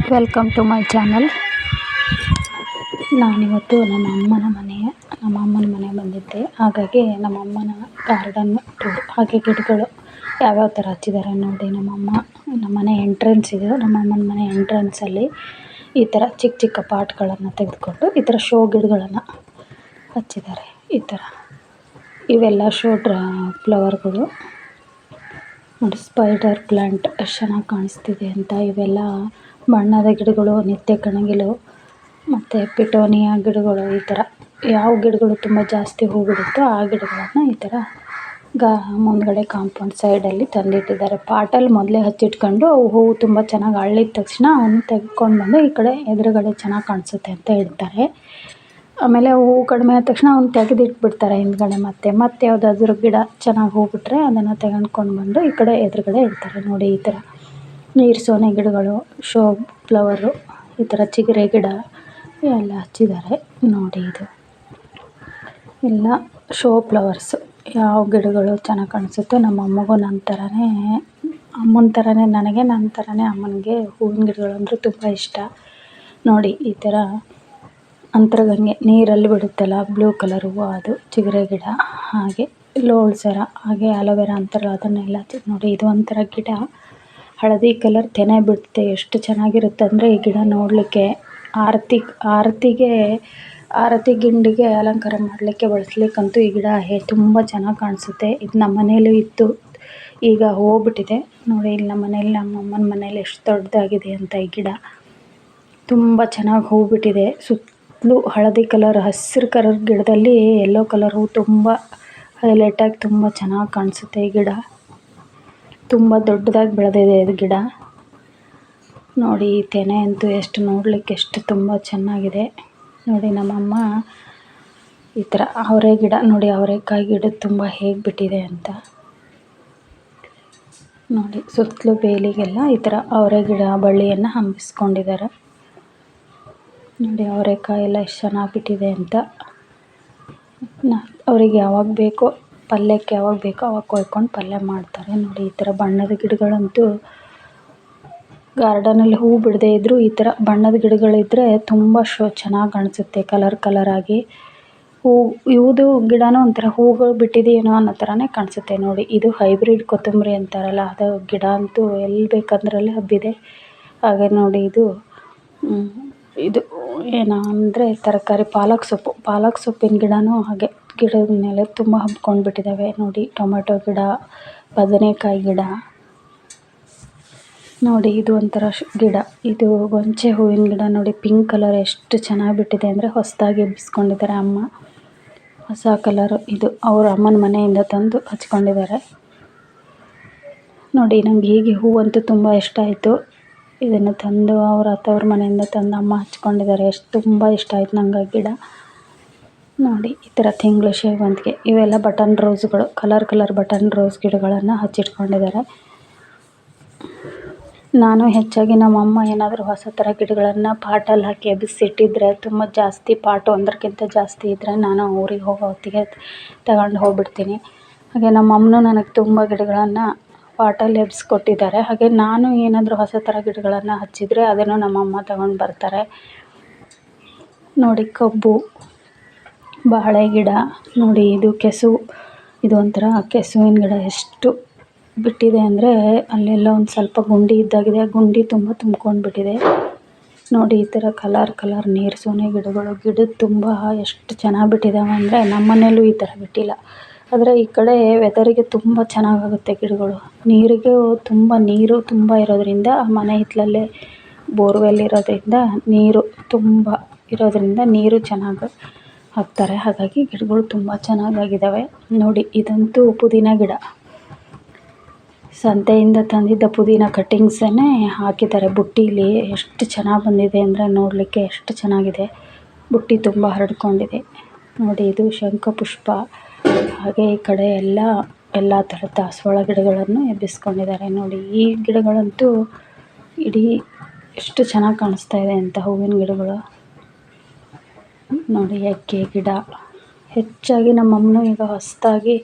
Welcome to my channel. ನಾನಿವತ್ತು ನಮ್ಮ ಅಮ್ಮನ ಮನೆ ಬಂದಿದ್ದೆ. ಹಾಗಾಗಿ ನಮ್ಮ ಅಮ್ಮನ ಗಾರ್ಡನ್ ಟೂರ್, ಹಾಗೆ ಗಿಡಗಳು ಯಾವ್ಯಾವ ಥರ ಹಚ್ಚಿದ್ದಾರೆ ನೋಡಿ. ನಮ್ಮ ಮನೆ ಎಂಟ್ರೆನ್ಸ್ ಇದೆ. ನಮ್ಮ ಅಮ್ಮನ ಮನೆ ಎಂಟ್ರೆನ್ಸಲ್ಲಿ ಈ ಥರ ಚಿಕ್ಕ ಚಿಕ್ಕ ಪಾಟ್ಗಳನ್ನು ತೆಗೆದುಕೊಂಡು ಈ ಥರ ಶೋ ಗಿಡಗಳನ್ನು ಹಚ್ಚಿದ್ದಾರೆ. ಈ ಥರ ಇವೆಲ್ಲ ಶೋ ಫ್ಲವರ್ಗಳು ನೋಡಿ. ಸ್ಪೈಡರ್ ಪ್ಲ್ಯಾಂಟ್ ಎಷ್ಟು ಚೆನ್ನಾಗಿ ಕಾಣಿಸ್ತಿದೆ ಅಂತ. ಇವೆಲ್ಲ ಬಣ್ಣದ ಗಿಡಗಳು, ನಿತ್ಯ ಕಣಗಿಲು ಮತ್ತು ಪಿಟೋನಿಯಾ ಗಿಡಗಳು. ಈ ಥರ ಯಾವ ಗಿಡಗಳು ತುಂಬ ಜಾಸ್ತಿ ಹೂ ಬಿಡುತ್ತೋ ಆ ಗಿಡಗಳನ್ನು ಈ ಥರ ಮುಂದ್ಗಡೆ ಕಾಂಪೌಂಡ್ ಸೈಡಲ್ಲಿ ತಂದಿಟ್ಟಿದ್ದಾರೆ. ಪಾಟಲ್ಲಿ ಮೊದಲೇ ಹಚ್ಚಿಟ್ಕೊಂಡು ಹೂವು ತುಂಬ ಚೆನ್ನಾಗಿ ಅರಳಿದ ತಕ್ಷಣ ಅವನ್ನ ತೆಗೆದುಕೊಂಡು ಬಂದು ಈ ಕಡೆ ಎದುರುಗಡೆ ಚೆನ್ನಾಗಿ ಕಾಣಿಸುತ್ತೆ ಅಂತ ಇಡ್ತಾರೆ. ಆಮೇಲೆ ಹೂವು ಕಡಿಮೆ ಆದ ತಕ್ಷಣ ಅವ್ನ ತೆಗೆದಿಟ್ಬಿಡ್ತಾರೆ ಹಿಂದ್ಗಡೆ. ಮತ್ತೆ ಯಾವುದಾದ್ರೂ ಗಿಡ ಚೆನ್ನಾಗಿ ಹೂ ಬಿಟ್ಟರೆ ಅದನ್ನು ತೆಗೆದುಕೊಂಡು ಬಂದು ಈ ಕಡೆ ಎದುರುಗಡೆ ಇಡ್ತಾರೆ ನೋಡಿ. ಈ ಥರ ನೀರು ಸೋನೆ ಗಿಡಗಳು, ಶೋ ಫ್ಲವರು, ಈ ಥರ ಚಿಗುರೆ ಗಿಡ ಎಲ್ಲ ಹಚ್ಚಿದ್ದಾರೆ ನೋಡಿ. ಇದು ಎಲ್ಲ ಶೋ ಫ್ಲವರ್ಸು. ಯಾವ ಗಿಡಗಳು ಚೆನ್ನಾಗಿ ಕಾಣಿಸುತ್ತೋ ನಮ್ಮ ಅಮ್ಮನಿಗೂ ಅಮ್ಮನ ಥರನೇ ನನಗೆ, ನನ್ನ ಥರನೇ ಅಮ್ಮನಿಗೆ ಹೂವಿನ ಗಿಡಗಳು ಅಂದರೆ ತುಂಬ ಇಷ್ಟ ನೋಡಿ. ಈ ಥರ ಅಂತರಗಂಗೆ ನೀರಲ್ಲಿ ಬಿಡುತ್ತಲ್ಲ ಬ್ಲೂ ಕಲರ್ ಹೂವು, ಅದು ಚಿಗುರೆ ಗಿಡ. ಹಾಗೆ ಲೋಳ್ಸರ, ಹಾಗೆ ಅಲೋವೆರಾ ಅಂತಾರಲ್ಲ ಅದನ್ನೆಲ್ಲ ನೋಡಿ. ಇದು ಒಂಥರ ಗಿಡ ಹಳದಿ ಕಲರ್ ತೆನೆ ಬಿಡುತ್ತೆ. ಎಷ್ಟು ಚೆನ್ನಾಗಿರುತ್ತೆ ಅಂದರೆ ಈ ಗಿಡ ನೋಡಲಿಕ್ಕೆ. ಆರತಿ ಗಿಂಡಿಗೆ ಅಲಂಕಾರ ಮಾಡಲಿಕ್ಕೆ ಬಳಸಲಿಕ್ಕಂತೂ ಈ ಗಿಡ ತುಂಬ ಚೆನ್ನಾಗಿ ಕಾಣಿಸುತ್ತೆ. ಇದು ನಮ್ಮ ಮನೇಲೂ ಇತ್ತು, ಈಗ ಹೋಗ್ಬಿಟ್ಟಿದೆ ನೋಡಿ. ಇಲ್ಲಿ ನಮ್ಮ ಅಮ್ಮನ ಮನೇಲಿ ಎಷ್ಟು ದೊಡ್ಡದಾಗಿದೆ ಅಂತ. ಈ ಗಿಡ ತುಂಬ ಚೆನ್ನಾಗಿ ಹೂ ಬಿಟ್ಟಿದೆ. ಸುತ್ತಲೂ ಹಳದಿ ಕಲರ್, ಹಸಿರು ಕಲರ್ ಗಿಡದಲ್ಲಿ ಯೆಲ್ಲೋ ಕಲರ್ ಹೂ ತುಂಬ ಹೈಲೈಟಾಗಿ ತುಂಬ ಚೆನ್ನಾಗಿ ಕಾಣಿಸುತ್ತೆ. ಈ ಗಿಡ ತುಂಬ ದೊಡ್ಡದಾಗಿ ಬೆಳೆದಿದೆ ಇದು ಗಿಡ ನೋಡಿ. ಈ ತೆನೆ ಅಂತೂ ಎಷ್ಟು ನೋಡಲಿಕ್ಕೆ ಎಷ್ಟು ತುಂಬ ಚೆನ್ನಾಗಿದೆ ನೋಡಿ. ನಮ್ಮಮ್ಮ ಈ ಥರ ಅವರೆ ಗಿಡ ನೋಡಿ, ಅವರೆಕಾಯಿ ಗಿಡ ತುಂಬ ಹೇಗೆ ಬಿಟ್ಟಿದೆ ಅಂತ ನೋಡಿ. ಸುತ್ತಲೂ ಬೇಲಿಗೆಲ್ಲ ಈ ಥರ ಅವರೆ ಗಿಡ ಬಳ್ಳಿಯನ್ನು ಹಮ್ಮಿಸ್ಕೊಂಡಿದ್ದಾರೆ ನೋಡಿ. ಅವರೆಕಾಯಿ ಎಲ್ಲ ಎಷ್ಟು ಚೆನ್ನಾಗಿ ಬಿಟ್ಟಿದೆ ಅಂತ. ಅವರಿಗೆ ಯಾವಾಗ ಬೇಕೋ ಪಲ್ಯಕ್ಕೆ, ಯಾವಾಗ ಬೇಕೋ ಅವಾಗ ಕೊಯ್ಕೊಂಡು ಪಲ್ಯ ಮಾಡ್ತಾರೆ ನೋಡಿ. ಈ ಥರ ಬಣ್ಣದ ಗಿಡಗಳಂತೂ ಗಾರ್ಡನಲ್ಲಿ ಹೂ ಬಿಡದೇ ಇದ್ದರೂ ಈ ಥರ ಬಣ್ಣದ ಗಿಡಗಳಿದ್ದರೆ ತುಂಬ ಚೆನ್ನಾಗಿ ಕಾಣಿಸುತ್ತೆ. ಕಲರಾಗಿ ಇವುದು ಗಿಡನೂ ಒಂಥರ ಹೂಗಳು ಬಿಟ್ಟಿದೆಯೇನೋ ಅನ್ನೋ ಥರನೇ ಕಾಣಿಸುತ್ತೆ ನೋಡಿ. ಇದು ಹೈಬ್ರಿಡ್ ಕೊತ್ತಂಬರಿ ಅಂತಾರಲ್ಲ, ಅದು ಗಿಡ ಅಂತೂ ಎಲ್ಲಿ ಬೇಕಂದ್ರಲ್ಲಿ ಹಬ್ಬಿದೆ. ಹಾಗೆ ನೋಡಿ ಇದು ಏನು ಅಂದರೆ ತರಕಾರಿ, ಪಾಲಕ್ ಸೊಪ್ಪಿನ ಗಿಡನೂ ಹಾಗೆ ಗಿಡದ ಮೇಲೆ ತುಂಬ ಹಬ್ಕೊಂಡು ಬಿಟ್ಟಿದ್ದಾವೆ ನೋಡಿ. ಟೊಮೆಟೊ ಗಿಡ, ಬದನೆಕಾಯಿ ಗಿಡ ನೋಡಿ. ಇದು ಒಂಥರ ಗಿಡ, ಇದು ಗೊಂಚೆ ಹೂವಿನ ಗಿಡ ನೋಡಿ. ಪಿಂಕ್ ಕಲರ್ ಎಷ್ಟು ಚೆನ್ನಾಗಿ ಬಿಟ್ಟಿದೆ ಅಂದರೆ ಹೊಸದಾಗಿ ಎಬ್ಬಿಸ್ಕೊಂಡಿದ್ದಾರೆ ಅಮ್ಮ. ಹೊಸ ಕಲರು ಇದು ಅವ್ರ ಅಮ್ಮನ ಮನೆಯಿಂದ ತಂದು ಹಚ್ಕೊಂಡಿದ್ದಾರೆ ನೋಡಿ. ನನಗೆ ಹೀಗೆ ಹೂವಂತೂ ತುಂಬ ಇಷ್ಟ ಆಯಿತು. ಇದನ್ನು ತಂದು ಅವ್ರ ಮನೆಯಿಂದ ತಂದು ಅಮ್ಮ ಹಚ್ಕೊಂಡಿದ್ದಾರೆ. ತುಂಬ ಇಷ್ಟ ಆಯ್ತು ನಂಗೆ ಆ ಗಿಡ ನೋಡಿ. ಈ ಥರ ತಿಂಗಳು ಸೇವಂತಿಗೆ, ಇವೆಲ್ಲ ಬಟನ್ ರೋಸ್ಗಳು, ಕಲರ್ ಬಟನ್ ರೋಸ್ ಗಿಡಗಳನ್ನು ಹಚ್ಚಿಟ್ಕೊಂಡಿದ್ದಾರೆ. ನಾನು ಹೆಚ್ಚಾಗಿ ನಮ್ಮಮ್ಮ ಏನಾದರೂ ಹೊಸ ಥರ ಗಿಡಗಳನ್ನು ಪಾಟಲ್ಲಿ ಹಾಕಿ ಎಬ್ಬಿಸಿಟ್ಟಿದ್ರೆ, ತುಂಬ ಜಾಸ್ತಿ ಪಾಟು ಒಂದಕ್ಕಿಂತ ಜಾಸ್ತಿ ಇದ್ದರೆ ನಾನು ಊರಿಗೆ ಹೋಗೋ ಹೊತ್ತಿಗೆ ತಗೊಂಡು ಹೋಗ್ಬಿಡ್ತೀನಿ. ಹಾಗೆ ನಮ್ಮಮ್ಮನೂ ನನಗೆ ತುಂಬ ಗಿಡಗಳನ್ನು ಪಾಟಲ್ಲಿ ಎಬ್ಬಿಸ್ಕೊಟ್ಟಿದ್ದಾರೆ. ಹಾಗೆ ನಾನು ಏನಾದರೂ ಹೊಸ ಥರ ಗಿಡಗಳನ್ನು ಹಚ್ಚಿದರೆ ಅದನ್ನು ನಮ್ಮಮ್ಮ ತಗೊಂಡು ಬರ್ತಾರೆ ನೋಡಿ. ಕಬ್ಬು, ಬಾಳೆ ಗಿಡ ನೋಡಿ. ಇದು ಒಂಥರ ಕೆಸುವಿನ ಗಿಡ ಎಷ್ಟು ಬಿಟ್ಟಿದೆ ಅಂದರೆ ಅಲ್ಲೆಲ್ಲ ಒಂದು ಸ್ವಲ್ಪ ಗುಂಡಿ ಇದ್ದಾಗಿದೆ. ಆ ಗುಂಡಿ ತುಂಬ ತುಂಬ್ಕೊಂಡು ಬಿಟ್ಟಿದೆ ನೋಡಿ. ಈ ಥರ ಕಲರ್ ನೀರು ಸೋನೆ ಗಿಡದ ತುಂಬ ಎಷ್ಟು ಚೆನ್ನಾಗಿ ಬಿಟ್ಟಿದ್ದಾವೆ ಅಂದರೆ ನಮ್ಮ ಮನೇಲೂ ಈ ಥರ ಬಿಟ್ಟಿಲ್ಲ. ಆದರೆ ಈ ಕಡೆ ವೆದರಿಗೆ ತುಂಬ ಚೆನ್ನಾಗಾಗುತ್ತೆ ಗಿಡಗಳು. ನೀರು ತುಂಬ ಇರೋದರಿಂದ, ಮನೆ ಹಿತ್ತಲಲ್ಲೇ ಬೋರ್ವೆಲ್ ಇರೋದರಿಂದ ನೀರು ತುಂಬ ಇರೋದರಿಂದ ನೀರು ಚೆನ್ನಾಗಿ ಹಾಕ್ತಾರೆ. ಹಾಗಾಗಿ ಗಿಡಗಳು ತುಂಬ ಚೆನ್ನಾಗಾಗಿದ್ದಾವೆ ನೋಡಿ. ಇದಂತೂ ಪುದೀನ ಗಿಡ, ಸಂತೆಯಿಂದ ತಂದಿದ್ದ ಪುದೀನ ಕಟ್ಟಿಂಗ್ಸನ್ನೇ ಹಾಕಿದ್ದಾರೆ ಬುಟ್ಟೀಲಿ. ಎಷ್ಟು ಚೆನ್ನಾಗಿ ಬಂದಿದೆ ಅಂದರೆ ನೋಡಲಿಕ್ಕೆ ಎಷ್ಟು ಚೆನ್ನಾಗಿದೆ. ಬುಟ್ಟಿ ತುಂಬ ಹರಡ್ಕೊಂಡಿದೆ ನೋಡಿ. ಇದು ಶಂಖಪುಷ್ಪ. ಹಾಗೆ ಈ ಕಡೆ ಎಲ್ಲ ಥರದ ದಾಸವಾಳ ಗಿಡಗಳನ್ನು ಎಬ್ಬಿಸ್ಕೊಂಡಿದ್ದಾರೆ ನೋಡಿ. ಈ ಗಿಡಗಳಂತೂ ಇಡೀ ಎಷ್ಟು ಚೆನ್ನಾಗಿ ಕಾಣಿಸ್ತಾ ಇದೆ ಅಂತ, ಹೂವಿನ ಗಿಡಗಳು ನೋಡಿ. ಎಕ್ಕೆ ಗಿಡ ಹೆಚ್ಚಾಗಿ ನಮ್ಮಮ್ಮನೂ ಈಗ ಹೊಸದಾಗಿ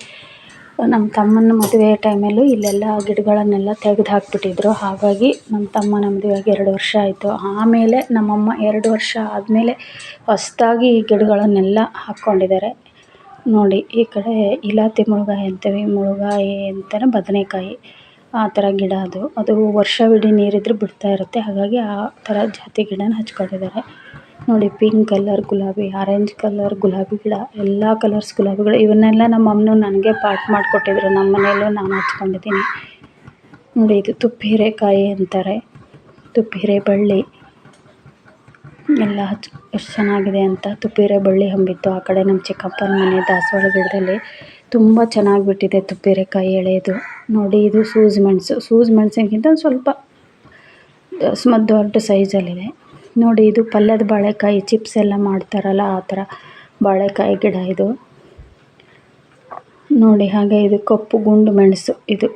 ನಮ್ಮ ತಮ್ಮನ ಮದುವೆ ಟೈಮಲ್ಲೂ ಇಲ್ಲೆಲ್ಲ ಗಿಡಗಳನ್ನೆಲ್ಲ ತೆಗ್ದು ಹಾಕಿಬಿಟ್ಟಿದ್ರು. ಹಾಗಾಗಿ ನಮ್ಮ ತಮ್ಮನ ಮದುವೆಯಾಗಿ 2 ವರ್ಷ ಆಯಿತು. ಆಮೇಲೆ ನಮ್ಮಮ್ಮ 2 ವರ್ಷ ಆದಮೇಲೆ ಹೊಸದಾಗಿ ಈ ಗಿಡಗಳನ್ನೆಲ್ಲ ಹಾಕ್ಕೊಂಡಿದ್ದಾರೆ. ನೋಡಿ ಈ ಕಡೆ ಇಲಾತಿ ಮುಳ್ಗಾಯಿ ಅಂತೀವಿ, ಮುಳ್ಗಾಯಿ ಅಂತಾನೆ ಬದನೆಕಾಯಿ ಆ ಥರ ಗಿಡ ಅದು ವರ್ಷವಿಡೀ ನೀರಿದ್ರೆ ಬಿಡ್ತಾ ಇರುತ್ತೆ. ಹಾಗಾಗಿ ಆ ಥರ ಜಾತಿ ಗಿಡನ ಹಚ್ಕೊಂಡಿದ್ದಾರೆ. ನೋಡಿ ಪಿಂಕ್ ಕಲರ್ ಗುಲಾಬಿ, ಆರೆಂಜ್ ಕಲರ್ ಗುಲಾಬಿ ಗಿಡ, ಎಲ್ಲ ಕಲರ್ಸ್ ಗುಲಾಬಿಗಳು. ಇವನ್ನೆಲ್ಲ ನಮ್ಮ ಅಮ್ಮನೂ ನನಗೆ ಪಾಟ್ ಮಾಡಿಕೊಟ್ಟಿದ್ರು. ನಮ್ಮ ಮನೆಯಲ್ಲೂ ನಾನು ಹಚ್ಕೊಂಡಿದ್ದೀನಿ. ನೋಡಿ ಇದು ತುಪ್ಪ ಹೀರೆಕಾಯಿ ಅಂತಾರೆ, ತುಪ್ಪ ಹೀರೆ ಬಳ್ಳಿ ಎಲ್ಲ ಎಷ್ಟು ಚೆನ್ನಾಗಿದೆ ಅಂತ. ತುಪ್ಪ ಹೀರೆ ಬಳ್ಳಿ ಹಂಬಿತ್ತು. ಆ ಕಡೆ ನಮ್ಮ ಚಿಕ್ಕಪ್ಪನ ಮನೆ ದಾಸವಾಳ ಗಿಡದಲ್ಲಿ ತುಂಬ ಚೆನ್ನಾಗಿ ಬಿಟ್ಟಿದೆ ತುಪ್ಪ ಹೀರೆಕಾಯಿ ಎಳೆದು. ನೋಡಿ ಇದು ಸೂಜಿ ಮೆಣಸಿನಗಿಂತ ಸ್ವಲ್ಪ ದೊಡ್ಡ ಸೈಜಲ್ಲಿದೆ. ನೋಡಿ ಇದು ಪಲ್ಯದ ಬಾಳೆಕಾಯಿ, ಚಿಪ್ಸ್ ಎಲ್ಲ ಮಾಡ್ತಾರಲ್ಲ ಆ ಥರ ಬಾಳೆಕಾಯಿ ಗಿಡ ಇದು. ನೋಡಿ ಹಾಗೆ ಇದು ಕಪ್ಪು ಗುಂಡು ಮೆಣಸು ಇದು.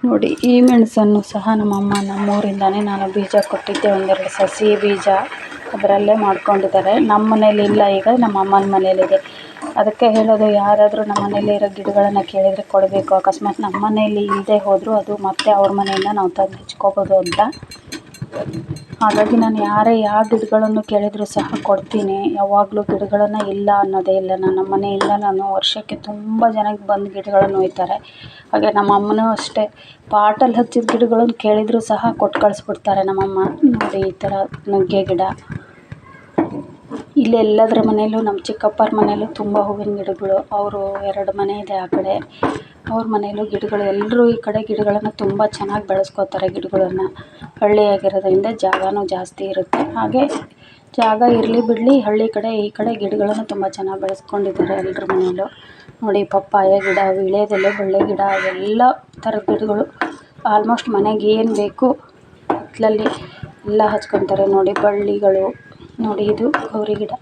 ನೋಡಿ ಈ ಮೆಣಸನ್ನು ಸಹ ನಮ್ಮಮ್ಮ ನಮ್ಮೂರಿಂದನೇ ನಾನು ಬೀಜ ಕೊಟ್ಟಿದ್ದೆ, 1-2 ಸಸಿ ಬೀಜ ಅದರಲ್ಲೇ ಮಾಡ್ಕೊಂಡಿದ್ದಾರೆ. ನಮ್ಮ ಮನೇಲಿ ಇಲ್ಲ, ಈಗ ನಮ್ಮ ಅಮ್ಮನ ಮನೇಲಿದೆ. ಅದಕ್ಕೆ ಹೇಳೋದು, ಯಾರಾದರೂ ನಮ್ಮ ಮನೇಲಿ ಇರೋ ಗಿಡಗಳನ್ನು ಕೇಳಿದರೆ ಕೊಡಬೇಕು. ಅಕಸ್ಮಾತ್ ನಮ್ಮ ಮನೇಲಿ ಇಲ್ಲದೆ ಹೋದರೂ ಅದು ಮತ್ತೆ ಅವ್ರ ಮನೆಯಿಂದ ನಾವು ತಂದು ಹಚ್ಕೋಬೋದು ಅಂತ. ಹಾಗಾಗಿ ನಾನು ಯಾರೇ ಯಾವ ಗಿಡಗಳನ್ನು ಕೇಳಿದರೂ ಸಹ ಕೊಡ್ತೀನಿ. ಯಾವಾಗಲೂ ಗಿಡಗಳನ್ನು ಇಲ್ಲ ಅನ್ನೋದೇ ಇಲ್ಲ. ನಮ್ಮ ಮನೆಯಿಂದ ನಾನು ವರ್ಷಕ್ಕೆ ತುಂಬ ಜನಕ್ಕೆ ಬಂದು ಗಿಡಗಳನ್ನು ಒಯ್ತಾರೆ. ಹಾಗೆ ನಮ್ಮ ಅಮ್ಮನೂ ಅಷ್ಟೇ, ಪಾಟಲ್ಲಿ ಹಚ್ಚಿದ ಗಿಡಗಳನ್ನು ಕೇಳಿದರೂ ಸಹ ಕೊಟ್ಟು ಕಳಿಸ್ಬಿಡ್ತಾರೆ ನಮ್ಮಮ್ಮ. ನೋಡಿ ಈ ಥರ ನುಗ್ಗೆ ಗಿಡ. ಇಲ್ಲಿ ಎಲ್ಲದರ ಮನೆಯಲ್ಲೂ, ನಮ್ಮ ಚಿಕ್ಕಪ್ಪರ ಮನೆಯಲ್ಲೂ ತುಂಬ ಹೂವಿನ ಗಿಡಗಳು. ಅವರು 2 ಮನೆ ಇದೆ ಆ ಕಡೆ, ಅವ್ರ ಮನೆಯಲ್ಲೂ ಗಿಡಗಳು. ಎಲ್ಲರೂ ಈ ಕಡೆ ಗಿಡಗಳನ್ನು ತುಂಬ ಚೆನ್ನಾಗಿ ಬೆಳೆಸ್ಕೋತಾರೆ. ಗಿಡಗಳನ್ನು ಹಳ್ಳಿಯಾಗಿರೋದ್ರಿಂದ ಜಾಗನೂ ಜಾಸ್ತಿ ಇರುತ್ತೆ. ಹಾಗೆ ಜಾಗ ಇರಲಿ ಬಿಡಲಿ, ಹಳ್ಳಿ ಕಡೆ ಈ ಕಡೆ ಗಿಡಗಳನ್ನು ತುಂಬ ಚೆನ್ನಾಗಿ ಬೆಳೆಸ್ಕೊಂಡಿದ್ದಾರೆ ಎಲ್ಲರ ಮನೆಯಲ್ಲೂ. ನೋಡಿ ಪಪ್ಪಾಯ ಗಿಡ, ವೀಳ್ಯದೆಲೆ ಬಳ್ಳಿ ಗಿಡ, ಎಲ್ಲ ಥರದ ಗಿಡಗಳು ಆಲ್ಮೋಸ್ಟ್ ಮನೆಗೆ ಏನು ಬೇಕು ಹಿತ್ತಲಲ್ಲಿ ಎಲ್ಲ ಹಚ್ಕೊತಾರೆ. ನೋಡಿ ಬಳ್ಳಿಗಳು. ನೋಡಿ ಇದು ಗೌರಿ ಗಿಡ,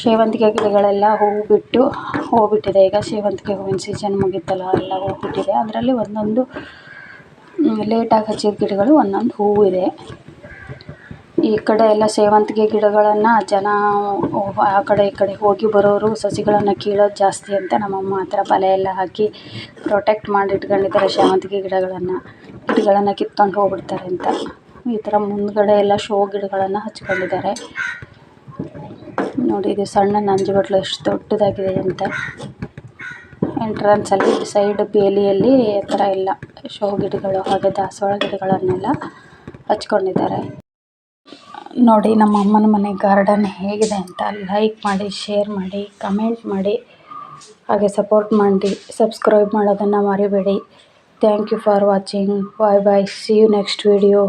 ಸೇವಂತಿಗೆ ಗಿಡಗಳೆಲ್ಲ ಹೂವು ಬಿಟ್ಟು ಹೋಗ್ಬಿಟ್ಟಿದೆ. ಈಗ ಸೇವಂತಿಗೆ ಹೂವಿನ ಸೀಸನ್ ಮುಗೀತಲ್ಲ, ಎಲ್ಲ ಹೂವು ಬಿಟ್ಟಿದೆ. ಅದರಲ್ಲಿ ಒಂದೊಂದು ಲೇಟಾಗಿ ಹಚ್ಚಿದ ಗಿಡಗಳು ಒಂದೊಂದು ಹೂವು ಇದೆ. ಈ ಕಡೆ ಎಲ್ಲ ಸೇವಂತಿಗೆ ಗಿಡಗಳನ್ನು ಜನ ಆ ಕಡೆ ಈ ಕಡೆ ಹೋಗಿ ಬರೋರು ಸಸಿಗಳನ್ನು ಕೀಳೋದು ಜಾಸ್ತಿ ಅಂತ ನಮ್ಮಮ್ಮ ಆ ಥರ ಬಲೆ ಎಲ್ಲ ಹಾಕಿ ಪ್ರೊಟೆಕ್ಟ್ ಮಾಡಿ ಇಟ್ಕೊಂಡಿದ್ದಾರೆ ಸೇವಂತಿಗೆ ಗಿಡಗಳನ್ನು ಕಿತ್ಕೊಂಡು ಹೋಗ್ಬಿಡ್ತಾರೆ ಅಂತ. ಈ ಥರ ಮುಂದ್ಗಡೆ ಎಲ್ಲ ಶೋ ಗಿಡಗಳನ್ನು ಹಚ್ಕೊಂಡಿದ್ದಾರೆ. ನೋಡಿ ಇದು ಸಣ್ಣ ನಂಜುಬಟ್ಲು ಎಷ್ಟು ದೊಡ್ಡದಾಗಿದೆ ಅಂತ. ಎಂಟ್ರೆನ್ಸಲ್ಲಿ ಸೈಡ್ ಬೇಲಿಯಲ್ಲಿ ಈ ಥರ ಎಲ್ಲ ಶೋ ಗಿಡಗಳು ಹಾಗೆ ದಾಸವಾಳ ಗಿಡಗಳನ್ನೆಲ್ಲ ಹಚ್ಕೊಂಡಿದ್ದಾರೆ. ನೋಡಿ ನಮ್ಮ ಅಮ್ಮನ ಮನೆ ಗಾರ್ಡನ್ ಹೇಗಿದೆ ಅಂತ ಲೈಕ್ ಮಾಡಿ, ಶೇರ್ ಮಾಡಿ, ಕಮೆಂಟ್ ಮಾಡಿ, ಹಾಗೆ ಸಪೋರ್ಟ್ ಮಾಡಿ. ಸಬ್ಸ್ಕ್ರೈಬ್ ಮಾಡೋದನ್ನು ಮರಿಬೇಡಿ. Thank you for watching. Bye bye. See you next video.